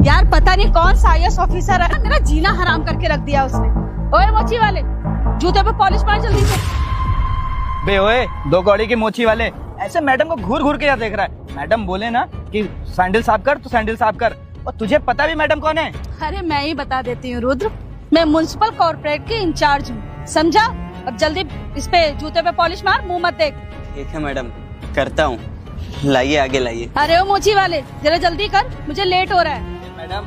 यार पता नहीं कौन सा आईएएस ऑफिसर है, मेरा जीना हराम करके रख दिया उसने। ओए मोची वाले, जूते पे पॉलिश मार जल्दी से। बे ओए, दो कौड़ी की मोची वाले, ऐसे मैडम को घूर घूर के क्या देख रहा है? मैडम बोले ना कि सैंडल साफ कर तो सैंडल साफ कर, और तुझे पता भी मैडम कौन है? अरे मैं ही बता देती हूँ रुद्र, मैं म्युनिसिपल कॉर्पोरेट की इंचार्ज हूँ, समझा? अब जल्दी इस पे जूते पे पॉलिश मार, मुंह मत देख। ठीक है मैडम, करता हूँ। लाइए आगे लाइए। अरे ओ मोची वाले, जरा जल्दी कर, मुझे लेट हो रहा है। मैडम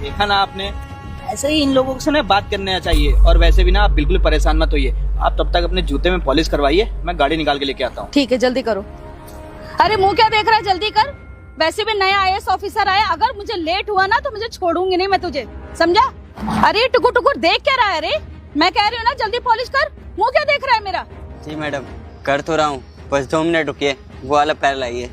देखा ना आपने, ऐसे ही इन लोगों से ना बात करना चाहिए। और वैसे भी ना आप बिल्कुल परेशान मत होइए, आप तब तक अपने जूते में पॉलिश करवाइए, मैं गाड़ी निकाल के लेके आता हूँ। ठीक है, जल्दी करो। अरे मुंह क्या देख रहा है, जल्दी कर। वैसे भी नया आईएएस ऑफिसर आया, अगर मुझे लेट हुआ ना तो मुझे छोड़ूंगी नहीं मैं तुझे, समझा? अरे टुकुर टुकुर देख क्या रहा है? अरे मैं कह रही हूँ ना जल्दी पॉलिश कर, मुंह क्या देख रहा है मेरा? जी मैडम, कर तो रहा हूँ, बस 2 मिनट रुकिए, वो वाला पैर लाइए।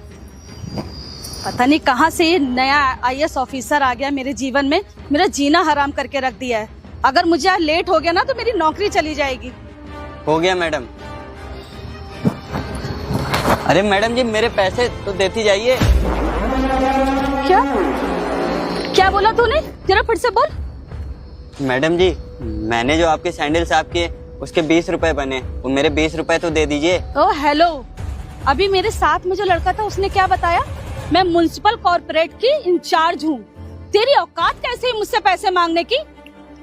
पता नहीं कहाँ से ये नया आईएएस ऑफिसर आ गया मेरे जीवन में, मेरा जीना हराम करके रख दिया है। अगर मुझे आज लेट हो गया ना तो मेरी नौकरी चली जाएगी। हो गया मैडम। अरे मैडम जी, मेरे पैसे तो देती जाइए। क्या क्या बोला तूने? जरा फिर से बोल। मैडम जी, मैंने जो आपके सैंडल साफ किए उसके 20 रुपए बने, वो मेरे 20 रुपए तो दे दीजिए। ओ हेलो, अभी मेरे साथ में जो लड़का था उसने क्या बताया? मैं म्युनिसिपल कॉर्पोरेट की इंचार्ज हूँ। तेरी औकात कैसे है मुझसे पैसे मांगने की?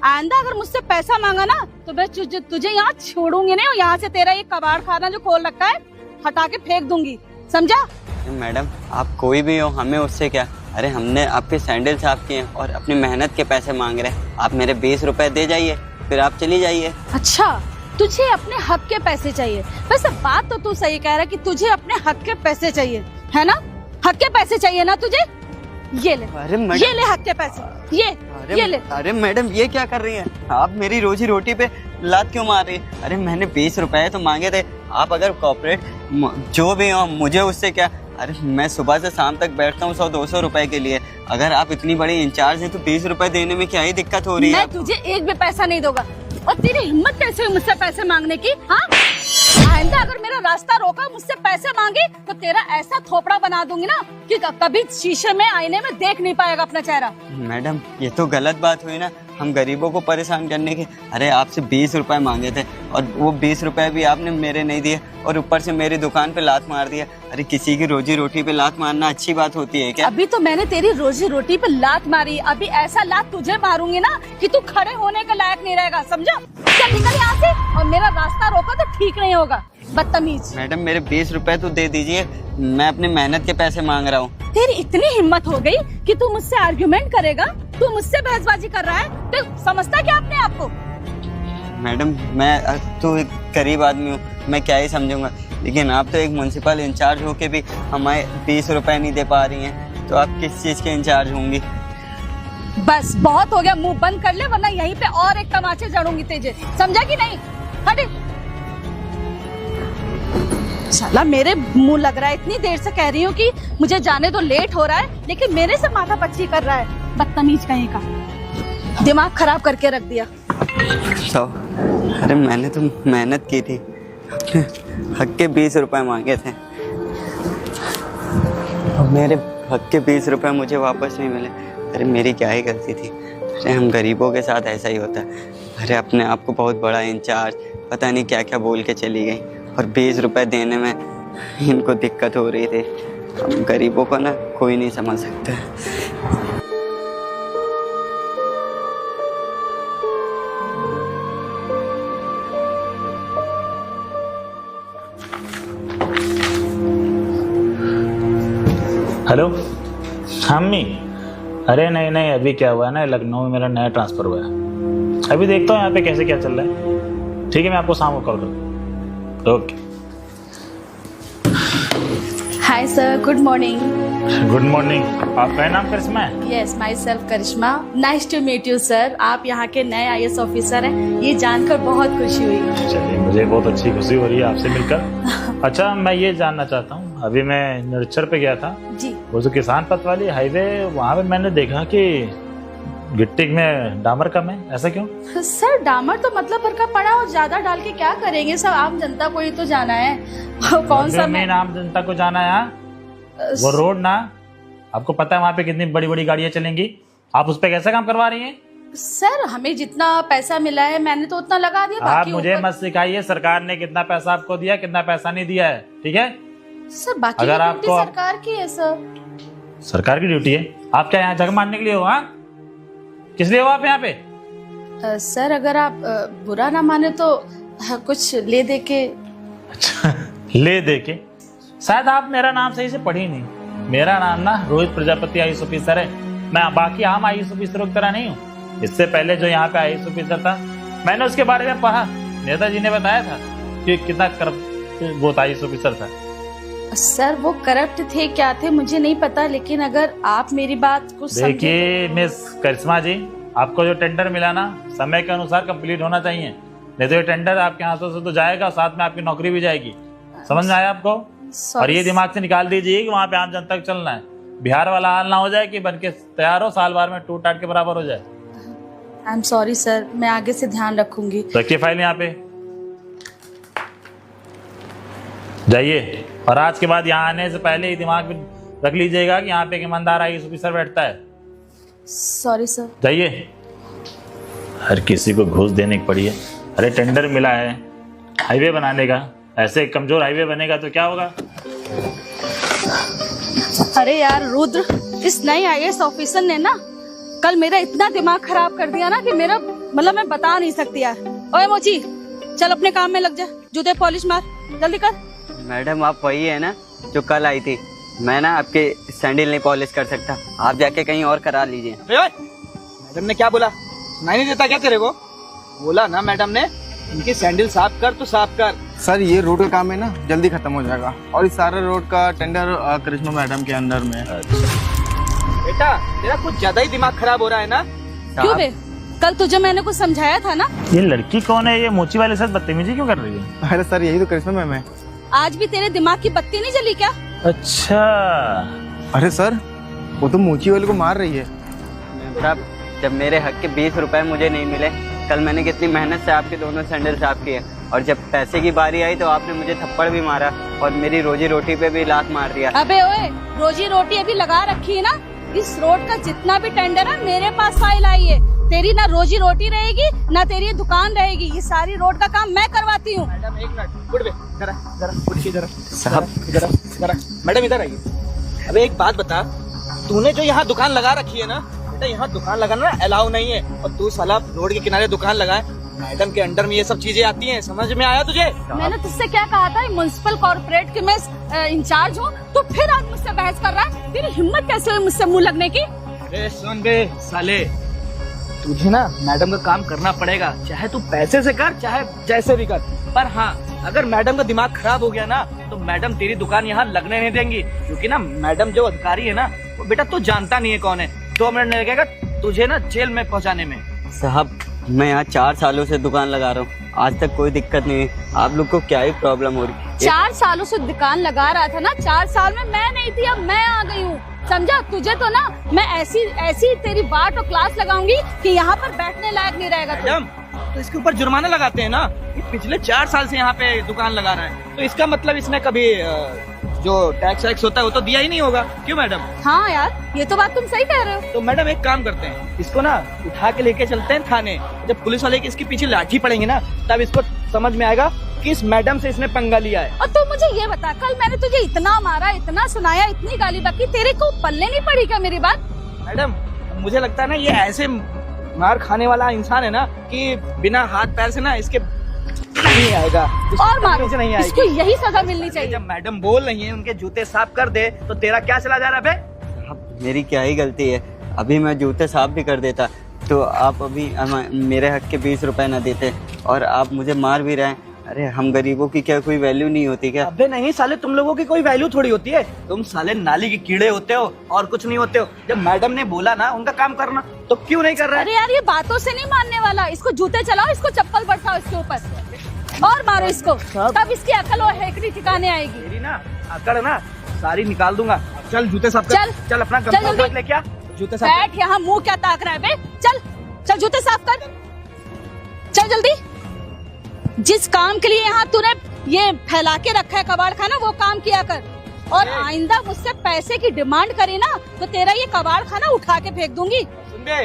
आइंदा अगर मुझसे पैसा मांगा ना तो मैं तुझे यहाँ छोड़ूंगी नहीं, और यहाँ से तेरा ये कबाड़ खाना जो खोल रखा है हटा के फेंक दूंगी, समझा? मैडम आप कोई भी हो, हमें उससे क्या? अरे हमने आपके सैंडल साफ किए और अपनी मेहनत के पैसे मांग रहे हैं। आप मेरे 20 रुपए दे जाइए, फिर आप चली जाइए। अच्छा, तुझे अपने हक के पैसे चाहिए? वैसे बात तो तू सही कह रहा है कि तुझे अपने हक के पैसे चाहिए, है ना? हक के पैसे चाहिए ना तुझे? ये ले। अरे मैडम, ये ले हक के पैसे, ये ले। अरे मैडम, ये क्या कर रही हैं? आप मेरी रोजी रोटी पे लात क्यों मार रही हैं? अरे मैंने 20 रुपए तो मांगे थे। आप अगर कॉर्पोरेट जो भी हो, मुझे उससे क्या? अरे मैं सुबह से शाम तक बैठता हूँ 100-200 रुपए के लिए। अगर आप इतनी बड़ी इंचार्ज हैं तो 20 रुपए देने में क्या ही दिक्कत हो रही है? मैं तुझे एक भी पैसा नहीं दूंगा। और तेरी हिम्मत कैसे हुई मुझसे पैसे मांगने की? हाँ, आइंदा अगर मेरा रास्ता रोका, मुझसे पैसे मांगे तो तेरा ऐसा थोपड़ा बना दूंगी ना कि कभी शीशे में आईने में देख नहीं पाएगा अपना चेहरा। मैडम ये तो गलत बात हुई ना, हम गरीबों को परेशान करने के। अरे आपसे 20 रुपए मांगे थे और वो 20 रुपए भी आपने मेरे नहीं दिए, और ऊपर से मेरी दुकान पे लात मार दिया। अरे किसी की रोजी रोटी पे लात मारना अच्छी बात होती है क्या? अभी तो मैंने तेरी रोजी रोटी पे लात मारी, अभी ऐसा लात तुझे मारूंगी ना कि तू खड़े होने के लायक नहीं रहेगा, समझा? चल निकल यहाँ से, और मेरा रास्ता रोका तो ठीक नहीं होगा, बदतमीज। मैडम मेरे 20 रुपए तो दे दीजिए, मैं अपनी मेहनत के पैसे मांग रहा हूँ। तेरी इतनी हिम्मत हो गई कि तू मुझसे आर्ग्यूमेंट करेगा? तू मुझसे बहसबाजी कर रहा है? तो समझता क्या अपने आप को? मैडम मैं तो एक गरीब आदमी हूँ, मैं क्या ही समझूंगा, लेकिन आप तो एक म्युनिसिपल इंचार्ज हो के भी हमें 20 रुपए नहीं दे पा रही हैं, तो आप किस चीज के इंचार्ज होंगी? बस बहुत हो गया, मुंह बंद कर ले, वरना यहीं पे और एक तमाचे जड़ूंगी तुझे, समझा कि नहीं? हट। साला मेरे मुंह लग रहा है, इतनी देर से कह रही हूँ कि मुझे जाने तो लेट हो रहा है, लेकिन मेरे से माथा पच्ची कर रहा है, बदतमीज कहीं का, दिमाग खराब करके रख दिया। तो अरे मैंने तो मेहनत की थी, अपने हक के 20 रुपए मांगे थे, और मेरे हक के 20 रुपए मुझे वापस नहीं मिले। अरे मेरी क्या ही गलती थी? अरे हम गरीबों के साथ ऐसा ही होता है। अरे अपने आप को बहुत बड़ा इंचार्ज, पता नहीं क्या क्या बोल के चली गई, और 20 रुपए देने में इनको दिक्कत हो रही थी। हम गरीबों को ना कोई नहीं समझ सकता। हेलो अम्मी। अरे नहीं नहीं, अभी क्या हुआ है ना, लखनऊ में मेरा नया ट्रांसफ़र हुआ है। अभी देखता हूँ यहाँ पे कैसे क्या चल रहा है। ठीक है, मैं आपको शाम को कॉल करूँ। Okay. Hi sir, good morning. Good morning. आपका नाम करिश्मा है? Yes, myself Karishma. Nice to meet you sir. आप यहाँ के नए आईएएस ऑफिसर हैं, ये जानकर बहुत खुशी हुई। चलिए, मुझे बहुत अच्छी खुशी हो रही है आपसे मिलकर। अच्छा, मैं ये जानना चाहता हूँ, अभी मैं निरीक्षण पे गया था जी। वो जो किसान पथ वाली हाईवे, वहाँ पे मैंने देखा कि गिट्टी में डामर कम है, ऐसा क्यों? सर डामर तो मतलब भर का पड़ा, और ज्यादा डाल के क्या करेंगे? सब आम जनता को ही तो जाना है। कौन सा मेन आम जनता को जाना है? वो रोड ना, आपको पता है वहाँ पे कितनी बड़ी बड़ी गाड़ियाँ चलेंगी? आप उस पर कैसे काम करवा रही हैं? सर हमें जितना पैसा मिला है मैंने तो उतना लगा दिया। आप बाकी मुझे ऊपर- मत सिखाइए सरकार ने कितना पैसा आपको दिया, कितना पैसा नहीं दिया है, ठीक है? सर बाकी अगर की ड्यूटी आपको- सरकार की है सर। सरकार की ड्यूटी है। आप क्या यहाँ जग मारने के लिए हो? हाँ, किस लिए हो आप यहाँ पे? सर अगर आप बुरा ना माने तो कुछ ले दे के। अच्छा, ले दे के? शायद आप मेरा नाम सही से पढ़ी नहीं। मेरा नाम ना रोहित प्रजापति आईएएस ऑफिसर है। मैं बाकी आम आईएएस ऑफिसरों की तरह नहीं हूँ। इससे पहले जो यहाँ पे आईएएस ऑफिसर था, मैंने उसके बारे में पढ़ा। नेताजी ने बताया था कि कितना करप्ट वो आईएएस ऑफिसर था। सर वो करप्ट थे क्या थे मुझे नहीं पता, लेकिन अगर आप मेरी बात को देखिए मिस करिश्मा जी, आपको जो टेंडर मिला ना समय के अनुसार कंप्लीट होना चाहिए, नहीं तो ये टेंडर आपके हाथों से तो जाएगा, साथ में आपकी नौकरी भी जाएगी। समझ में आया आपको? और ये दिमाग से निकाल दीजिए कि वहाँ पे आम जनता को चलना है। बिहार वाला हाल ना हो जाए कि बन के तैयार हो, साल भर में टूट टाट के बराबर हो जाए। आई एम सॉरी सर, मैं आगे से ध्यान रखूंगी। रखिए फाइल यहाँ पे, जाइए। और आज के बाद यहाँ आने से पहले ही दिमाग में रख लीजिएगा कि यहाँ पे एक ईमानदार आईएएस ऑफिसर बैठता है। Sorry sir. जाइए। हर किसी को घूस देने की पड़ी है। अरे टेंडर मिला है हाईवे बनाने का, ऐसे कमजोर हाईवे बनेगा तो क्या होगा? अरे यार रुद्र, इस नए आईएएस ऑफिसर ने ना कल मेरा इतना दिमाग खराब कर दिया ना कि मेरा मतलब मैं बता नहीं सकती यार। ओए मोची, चल अपने काम में लग जा, जूते पॉलिश मार, जल्दी कर। मैडम आप वही है ना जो कल आई थी? मैं ना आपके सैंडल नहीं पॉलिश कर सकता, आप जाके कहीं और करा लीजिए। मैडम ने क्या बोला? सुनाई नहीं देता क्या तेरे को? बोला ना मैडम ने, इनकी सैंडल साफ कर तो साफ कर। सर ये रोड का काम है ना, जल्दी खत्म हो जाएगा और इस सारे रोड का टेंडर करिश्मा मैडम के अंडर में है। बेटा तेरा कुछ ज्यादा ही दिमाग खराब हो रहा है ना? क्यों बे? कल तुझे मैंने कुछ समझाया था ना। ये लड़की कौन है? ये मोची वाले साथ बदतमीजी क्यों कर रही है? अरे सर यही तो करिश्मा मैम है। आज भी तेरे दिमाग की बत्ती नहीं जली क्या? अच्छा, अरे सर वो तो मोची वाले को मार रही है। साहब जब मेरे हक के 20 रुपए मुझे नहीं मिले, कल मैंने कितनी मेहनत से आपके दोनों सैंडल साफ किए, और जब पैसे की बारी आई तो आपने मुझे थप्पड़ भी मारा और मेरी रोजी रोटी पे भी लात मार दिया। अबे ओए, रोजी रोटी अभी लगा रखी है ना। इस रोड का जितना भी टेंडर है मेरे पास फाइल आई है। तेरी ना रोजी रोटी रहेगी ना तेरी दुकान रहेगी। ये सारी रोड का काम मैं करवाती हूँ। मैडम एक मिनट, गुड बे, जरा जरा कुर्सी जरा साहब जरा जरा मैडम इधर आइए। अबे एक बात बता, तूने जो यहाँ दुकान लगा रखी है ना बेटा, यहाँ दुकान लगाना अलाउ नहीं है, और तू साला रोड के किनारे दुकान लगाए। मैडम के अंडर में ये सब चीजें आती हैं, समझ में आया तुझे? मैंने तुझसे क्या कहा था? म्युनिसिपल कॉर्पोरेट के मैं इंचार्ज हूँ, तो फिर आज मुझसे बहस कर रहा है। तेरी हिम्मत कैसे हुई मुझसे मुंह लगने की? अरे सुन बे साले, तुझे ना मैडम का काम करना पड़ेगा, चाहे तू पैसे से कर चाहे जैसे भी कर। पर हाँ, अगर मैडम का दिमाग खराब हो गया ना तो मैडम तेरी दुकान यहाँ लगने नहीं देंगी, क्योंकि ना मैडम जो अधिकारी है ना वो बेटा तू जानता नहीं है कौन है। 2 मिनट नहीं लगेगा तुझे ना जेल में पहुँचाने में। साहब मैं यहाँ 4 सालों से दुकान लगा रहा हूँ, आज तक कोई दिक्कत नहीं है। आप लोग को क्या ही प्रॉब्लम हो रही है? 4 सालों से दुकान लगा रहा था ना। 4 साल में मैं नहीं थी, अब मैं आ गई हूँ, समझा? तुझे तो ना मैं ऐसी तेरी बाट और क्लास लगाऊंगी कि यहाँ पर बैठने लायक नहीं रहेगा तू। मैडम तो इसके ऊपर जुर्माना लगाते हैं ना। ये पिछले 4 साल से यहाँ पे दुकान लगा रहा है, तो इसका मतलब इसने कभी जो टैक्स वैक्स होता है वो तो दिया ही नहीं होगा। क्यों मैडम? हाँ यार, ये तो बात तुम सही कह रहे हो। तो मैडम एक काम करते हैं, इसको ना उठा के लेके चलते हैं थाने। जब पुलिस वाले की इसके पीछे लाठी पड़ेंगे ना, तब इसको समझ में आएगा कि इस मैडम से इसने पंगा लिया है। और तू मुझे ये बता, कल मैंने तुझे इतना मारा, इतना सुनाया, इतनी गाली बकी, तेरे को पल्ले नहीं पड़ी क्या मेरी बात? मैडम मुझे लगता है ना ये ऐसे मार खाने वाला इंसान है ना कि बिना हाथ पैर से ना इसके नहीं आएगा, और मारो, नहीं आएगी। इसको यही सजा मिलनी चाहिए। जब मैडम बोल रही है उनके जूते साफ कर दे, तो तेरा क्या चला जा रहा है बे? साहब मेरी क्या ही गलती है, अभी मैं जूते साफ भी कर देता तो आप अभी मेरे हक के 20 रुपए ना देते, और आप मुझे मार भी रहे हैं। अरे हम गरीबों की क्या कोई वैल्यू नहीं होती क्या? अबे नहीं साले, तुम लोगों की कोई वैल्यू थोड़ी होती है। तुम साले नाली के कीड़े होते हो और कुछ नहीं होते हो। जब मैडम ने बोला ना उनका काम करना, तो क्यों नहीं कर रहा है? अरे यार, ये बातों से नहीं मानने वाला। इसको जूते चलाओ, इसको चप्पल बरसाओ इसके ऊपर और मारो इसको, तब इसकी अकल और हेकड़ी ठिकाने आएगी। तेरी ना अकड़ ना सारी निकाल दूंगा। चल जूते साफ कर। चल अपना चल गमछा जल्दी। उठा के लेके आ, जूते साफ बैठ यहाँ, मुंह क्या ताक रहा है बे? चल चल जूते साफ कर, चल जल्दी। जिस काम के लिए यहाँ तूने ये फैला के रखा है कबाड़ खाना, वो काम किया कर। और आइंदा मुझसे पैसे की डिमांड करी ना तो तेरा ये कबाड़ खाना उठा के फेंक दूंगी। सुन बे,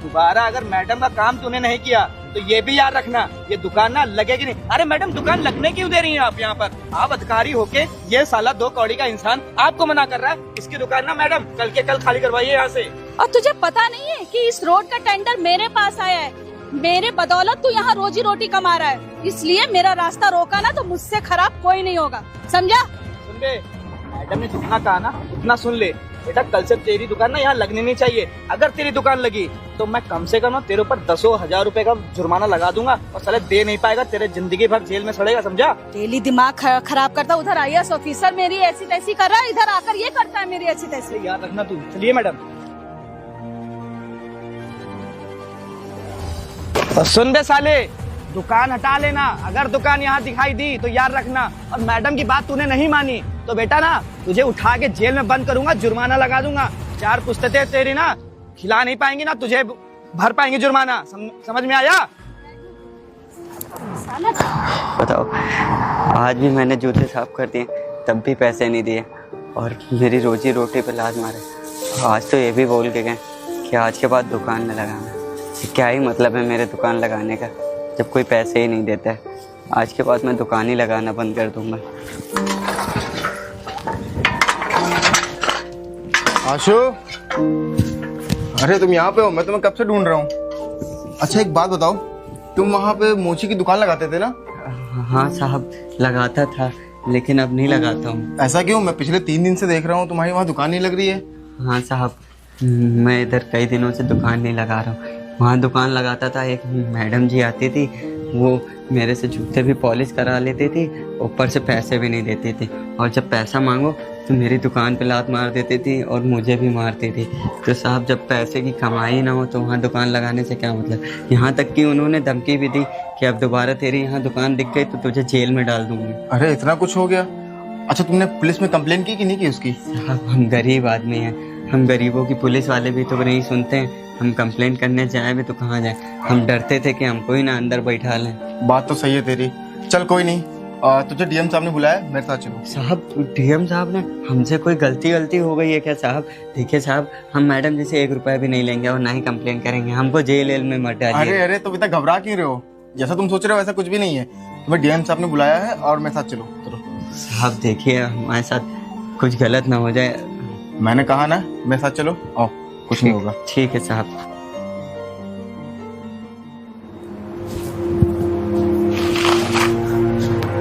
दोबारा अगर मैडम का काम तूने नहीं किया तो ये भी याद रखना, ये दुकान ना लगेगी नहीं। अरे मैडम, दुकान लगने क्यों दे रही हैं आप यहाँ पर? आप अधिकारी होके ये साला 2 कौड़ी का इंसान आपको मना कर रहा है। इसकी दुकान ना मैडम कल के कल खाली करवाइए यहाँ से। और तुझे पता नहीं है कि इस रोड का टेंडर मेरे पास आया है, मेरे बदौलत तू यहाँ रोजी रोटी कमा रहा है, इसलिए मेरा रास्ता रोका ना तो मुझसे खराब कोई नहीं होगा, समझा? सुन बे, मैडम ने जितना कहा ना उतना सुन ले बेटा। कल से तेरी दुकान ना यहाँ लगनी नहीं चाहिए। अगर तेरी दुकान लगी तो मैं कम से कम तेरे ऊपर 10,000 रुपए का जुर्माना लगा दूंगा और साले दे नहीं पाएगा, तेरे जिंदगी भर जेल में सड़ेगा, समझा? डेली दिमाग खराब करता, उधर IAS ऑफिसर मेरी ऐसी तैसी कर रहा है, इधर आकर ये करता है मेरी ऐसी तैसी। याद रखना तू। चलिए मैडम। और सुन बे साले, दुकान हटा लेना। अगर दुकान यहाँ दिखाई दी तो याद रखना। और मैडम की बात तूने नहीं मानी तो बेटा ना तुझे उठा के जेल में बंद करूंगा, जुर्माना लगा दूंगा। 4 पुस्तकें तेरी ना खिला नहीं पाएंगी ना तुझे भर पाएंगे जुर्माना। समझ में आया? बताओ, आज भी मैंने जूते साफ कर दिए तब भी पैसे नहीं दिए और मेरी रोजी रोटी पे लात मारे। आज तो ये भी बोल के गए कि आज के बाद दुकान न लगाना। क्या ही मतलब है मेरे दुकान लगाने का जब कोई पैसे ही नहीं देता है। आज के बाद मैं दुकान ही लगाना बंद कर दूंगा। आशु, अरे तुम यहाँ पे हो? मैं तुम्हें कब से ढूंढ रहा हूँ। अच्छा एक बात बताओ, तुम वहाँ पे मोची की दुकान लगाते थे ना? हाँ साहब, लगाता था लेकिन अब नहीं लगाता हूँ। ऐसा क्यों? मैं पिछले 3 दिन से देख रहा हूँ तुम्हारी वहाँ दुकान नहीं लग रही है। हाँ साहब, मैं इधर कई दिनों से दुकान नहीं लगा रहा हूँ। वहाँ दुकान लगाता था, एक मैडम जी आती थी, वो मेरे से जूते भी पॉलिश करा लेती थी, ऊपर से पैसे भी नहीं देती थी। और जब पैसा मांगो तो मेरी दुकान पे लात मार देती थी और मुझे भी मारती थी। तो साहब, जब पैसे की कमाई ना हो तो वहाँ दुकान लगाने से क्या मतलब। यहाँ तक कि उन्होंने धमकी भी दी कि अब दोबारा तेरी यहाँ दुकान दिख गई तो तुझे जेल में डाल दूंगी। अरे इतना कुछ हो गया? अच्छा तुमने पुलिस में कंप्लेन की कि नहीं की उसकी? साहब, हम गरीब आदमी हैं, हम गरीबों की पुलिस वाले भी तो नहीं सुनते हैं। हम कंप्लेंट करने जाए भी तो कहाँ जाए। हम डरते थे कि हमको ही ना अंदर बैठा लें। बात तो सही है तेरी। चल कोई नहीं, तुझे डीएम साहब ने बुलाया, मेरे साथ चलो। साहब, डीएम साहब ने? हमसे कोई गलती हो गई है क्या साहब? देखिए साहब, हम मैडम जी से 1 रुपया भी नहीं लेंगे और ना ही कंप्लेन करेंगे। हमको जेल में मत डालिए। अरे तुम इतना घबरा क्यों रहे हो? जैसा तुम सोच रहे हो वैसा कुछ भी नहीं है। तुम्हें डीएम साहब ने बुलाया है और मेरे साथ चलो। साहब देखिए, हमारे साथ कुछ गलत ना हो जाए। मैंने कहा ना, मेरे साथ चलो। आओ, कुछ नहीं होगा। ठीक है साहब।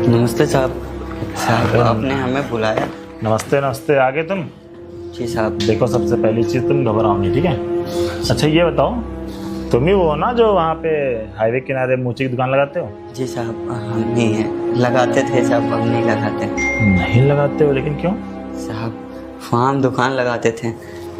नमस्ते साहब। साहब, आपने हमें बुलाया? नमस्ते नमस्ते, आ गए तुम? जी साहब। देखो, सबसे पहली चीज़ तुम घबराओ नहीं, ठीक है? अच्छा ये बताओ, तुम ही वो हो ना जो वहाँ पे हाईवे किनारे मोची की दुकान लगाते हो? जी साहब, हम नहीं है, लगाते थे साहब, अब नहीं लगाते। नहीं लगाते हो? लेकिन क्यों? साहब, वहाँ हम दुकान लगाते थे,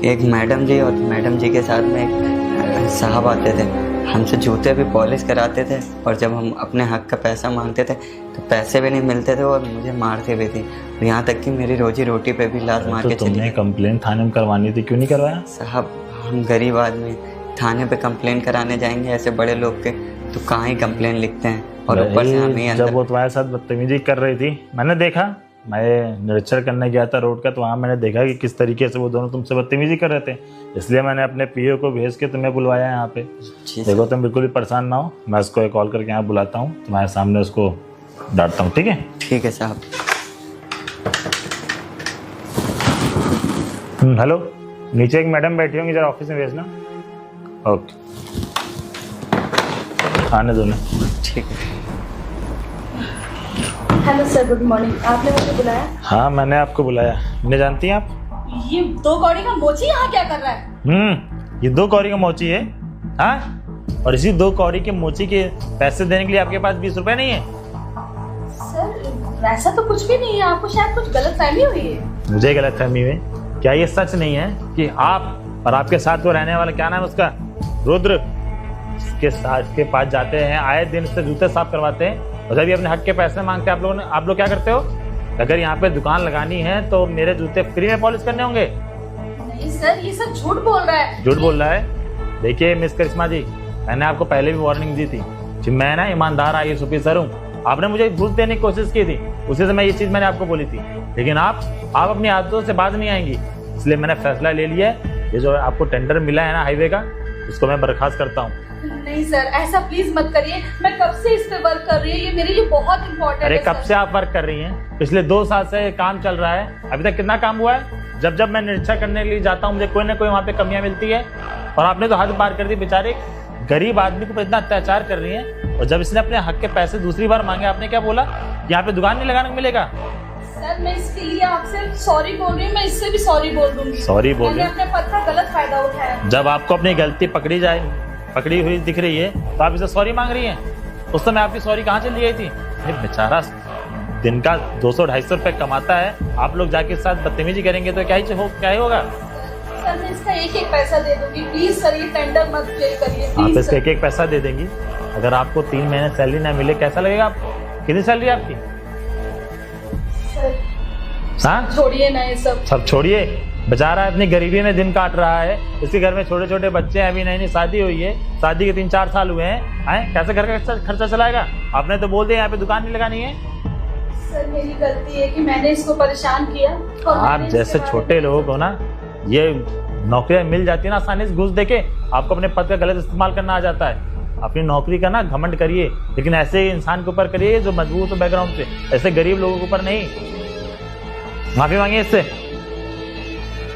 एक मैडम जी और मैडम जी के साथ में एक साहब आते थे, हमसे जूते भी पॉलिश कराते थे और जब हम अपने हक का पैसा मांगते थे तो पैसे भी नहीं मिलते थे और मुझे मारते भी थे। यहाँ तक कि मेरी रोजी रोटी पे भी लात मार के चली। तुमने कंप्लेन थाने में करवानी थी, क्यों नहीं करवाया? साहब, हम गरीब आदमी, थाने पे कंप्लेन कराने जाएंगे ऐसे बड़े लोग के तो कहाँ ही कंप्लेन लिखते हैं। और ऊपर से हमें जब वो तुम्हारे साथ बदतमीजी कर रही थी, मैंने देखा, मैं निरीक्षण करने गया था रोड का, तो वहाँ मैंने देखा कि किस तरीके से वो दोनों तुमसे बदतमीजी कर रहे थे। इसलिए मैंने अपने पीओ को भेज के तुम्हें बुलवाया यहाँ पे। देखो, तुम बिल्कुल भी परेशान ना हो, मैं उसको एक कॉल करके यहाँ बुलाता हूँ, तुम्हारे सामने उसको डांटता हूँ, ठीक है? ठीक है साहब। हेलो, नीचे एक मैडम बैठी होंगी, जरा ऑफिस में भेजना। ओके, आने दो ना। ठीक है। Hello sir, good morning. आपने मुझे बुलाया? हाँ, मैंने आपको बुलाया। मुझे जानती हैं आप? ये 2 कौड़ी का मोची यहाँ क्या कर रहा है? ये 2 कौड़ी का मोची है। हाँ, और इसी 2 कौड़ी के मोची के पैसे देने के लिए आपके पास 20 रुपए नहीं है? सर, वैसा तो कुछ भी नहीं है, आपको शायद कुछ गलतफहमी हुई है। मुझे गलतफहमी हुई? क्या ये सच नहीं है कि आप और आपके साथ वो रहने वाला, क्या नाम है उसका, रुद्र, के पास जाते हैं, आए दिन से जूते साफ करवाते हैं, और जब ये अपने हक के पैसे मांगते हैं आप लोग क्या करते हो? अगर यहाँ पे दुकान लगानी है तो मेरे जूते फ्री में पॉलिश करने होंगे। नहीं सर, ये सब झूठ बोल रहा है। झूठ बोल रहा है? देखिए मिस करिश्मा जी, मैंने आपको पहले भी वार्निंग दी थी कि मैं ना ईमानदार IAS ऑफिसर हूँ। आपने मुझे घूस देने की कोशिश की थी, उसी से मैं ये चीज मैंने आपको बोली थी, लेकिन आप आप अपनी आदतों से बाज नहीं आएंगी। इसलिए मैंने फैसला ले लिया है, ये जो आपको टेंडर मिला है ना हाईवे का, उसको मैं बर्खास्त करता हूँ। नहीं सर, ऐसा प्लीज मत करिए। मैं कब से इस पे वर्क कर रही हूँ, ये मेरे लिए बहुत इम्पोर्टेंट है। अरे कब से आप वर्क कर रही हैं? पिछले 2 साल से ये काम चल रहा है, अभी तक कितना काम हुआ है? जब मैं निरीक्षण करने के लिए जाता हूँ, मुझे कोई ना कोई वहाँ पे कमियां मिलती है। और आपने तो हद पार कर दी। बेचारे गरीब आदमी को इतना अत्याचार कर रही है, और जब इसने अपने हक के पैसे दूसरी बार मांगे, आपने क्या बोला? यहाँ पे दुकान नहीं लगाने को मिलेगा। सर मैं इसके लिए आपसे सॉरी बोल रही हूँ, मैं इससे भी सॉरी बोल दूंगी। सॉरी बोल मैंने अपने पद का गलत फायदा उठाया। जब आपको अपनी गलती पकड़ी हुई दिख रही है तो आप इसे सॉरी मांग रही हैं। उस समय आपकी सॉरी कहाँ चली गई थी? बेचारा दिन का 200-250 रुपए कमाता है, आप लोग जाके इस साथ बदतमीजी करेंगे तो क्या ही होगा? सर मैं इसका एक पैसा दे दूंगी, प्लीज सर ये टेंडर मत फेल करिए। आप इसका एक पैसा दे देंगी? अगर आपको 3 महीने सैलरी ना मिले कैसा लगेगा आपको? कितनी सैलरी है आपकी? सर छोड़िए ना ये सब छोड़िए। बेचारा अपनी गरीबी में दिन काट रहा है, इसके घर में छोटे छोटे बच्चे हैं, अभी नई शादी हुई है, शादी के 3-4 साल हुए हैं, कैसे घर का खर्चा चलाएगा? आपने तो बोल दिया यहाँ पे दुकान नहीं लगानी है। सर मेरी गलती है कि मैंने इसको परेशान किया। आप जैसे छोटे लोगों को ना ये नौकरियां मिल जाती है ना आसानी से, घूस देके आपको अपने पद का गलत इस्तेमाल करना आ जाता है। अपनी नौकरी का ना घमंड करिए, लेकिन ऐसे इंसान के ऊपर करिए जो मजबूत हो बैकग्राउंड से, ऐसे गरीब लोगों के ऊपर नहीं। माफी मांगिए इससे।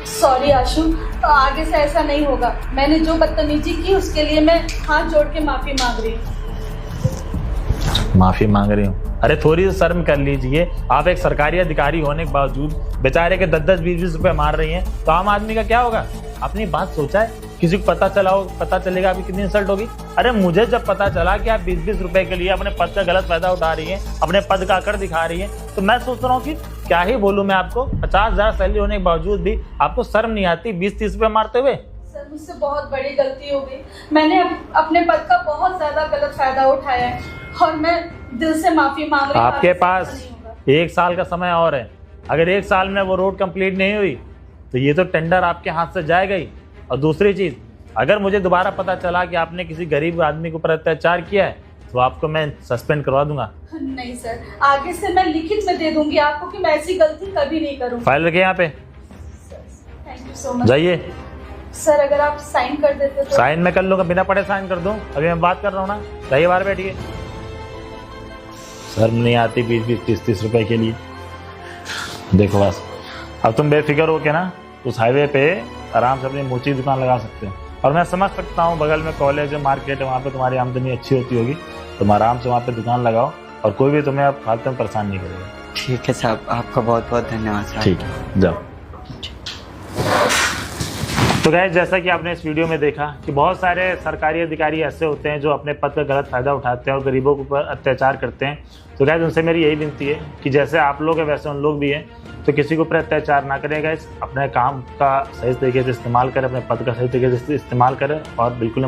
सॉरी आशु, तो आगे से ऐसा नहीं होगा। मैंने जो बदतमीजी की उसके लिए मैं हाथ जोड़ के माफी मांग रही हूँ। माफी मांग रही हूँ? अरे थोड़ी सी शर्म कर लीजिए। आप एक सरकारी अधिकारी होने के बावजूद बेचारे के 10-20 रुपए मार रही हैं, तो आम आदमी का क्या होगा? आपने बात सोचा है? किसी को पता चलेगा आपकी कितनी इंसल्ट होगी? अरे मुझे जब पता चला कि आप 20-20 रुपए के लिए अपने पद का गलत फायदा उठा रही हैं, अपने पद का आकड़ दिखा रही हैं, तो मैं सोच रहा हूँ कि क्या ही बोलूं मैं आपको। 50,000 सैलरी होने के बावजूद भी आपको शर्म नहीं आती 20-30 रुपए मारते हुए? सर मुझसे बहुत बड़ी गलती हो गई। मैंने अपने पद का बहुत ज्यादा गलत फायदा उठाया है और मैं दिल से माफी मांग रही हूँ। आपके पास 1 साल का समय और है। अगर 1 साल में वो रोड कंप्लीट नहीं हुई तो ये तो टेंडर आपके हाथ से जाएगा ही। और दूसरी चीज, अगर मुझे दोबारा पता चला कि आपने किसी गरीब आदमी के ऊपर अत्याचार किया है तो आपको मैं सस्पेंड करवा दूंगा। नहीं सर, आगे से मैं लिखित में दे दूंगी आपको कि मैं ऐसी गलती कभी नहीं करूंगी। फाइल रखिए यहाँ पे। Thank you so much. जाइए। सर अगर आप साइन कर देते तो। साइन मैं कर लूंगा, बिना पढ़े साइन कर दूं? अभी मैं बात कर रहा हूँ ना। जाइए बाहर बैठिए। शर्म नहीं आती 20-30 रुपए के लिए? देखो बस, अब तुम बेफिक्र हो के ना उस हाईवे पे आराम से अपनी मोची की दुकान लगा सकते हो। और मैं समझ सकता हूँ बगल में कॉलेज है, मार्केट है, वहाँ पे तुम्हारी आमदनी अच्छी होती होगी, तुम आराम से वहाँ पे दुकान लगाओ और कोई भी तुम्हें अब फालतू में परेशान नहीं करेगा। ठीक है साहब, आपका बहुत बहुत धन्यवाद साहब। ठीक है, जाओ। तो गाइस, जैसा कि आपने इस वीडियो में देखा कि बहुत सारे सरकारी अधिकारी ऐसे होते हैं जो अपने पद का गलत फायदा उठाते हैं और गरीबों के ऊपर अत्याचार करते हैं। तो गाइस, उनसे मेरी यही विनती है कि जैसे आप लोग हैं वैसे उन लोग भी हैं, तो किसी के ऊपर अत्याचार ना करें गाइस। अपने काम का सही तरीके से इस्तेमाल करें, अपने पद का सही तरीके से इस्तेमाल करें और बिल्कुल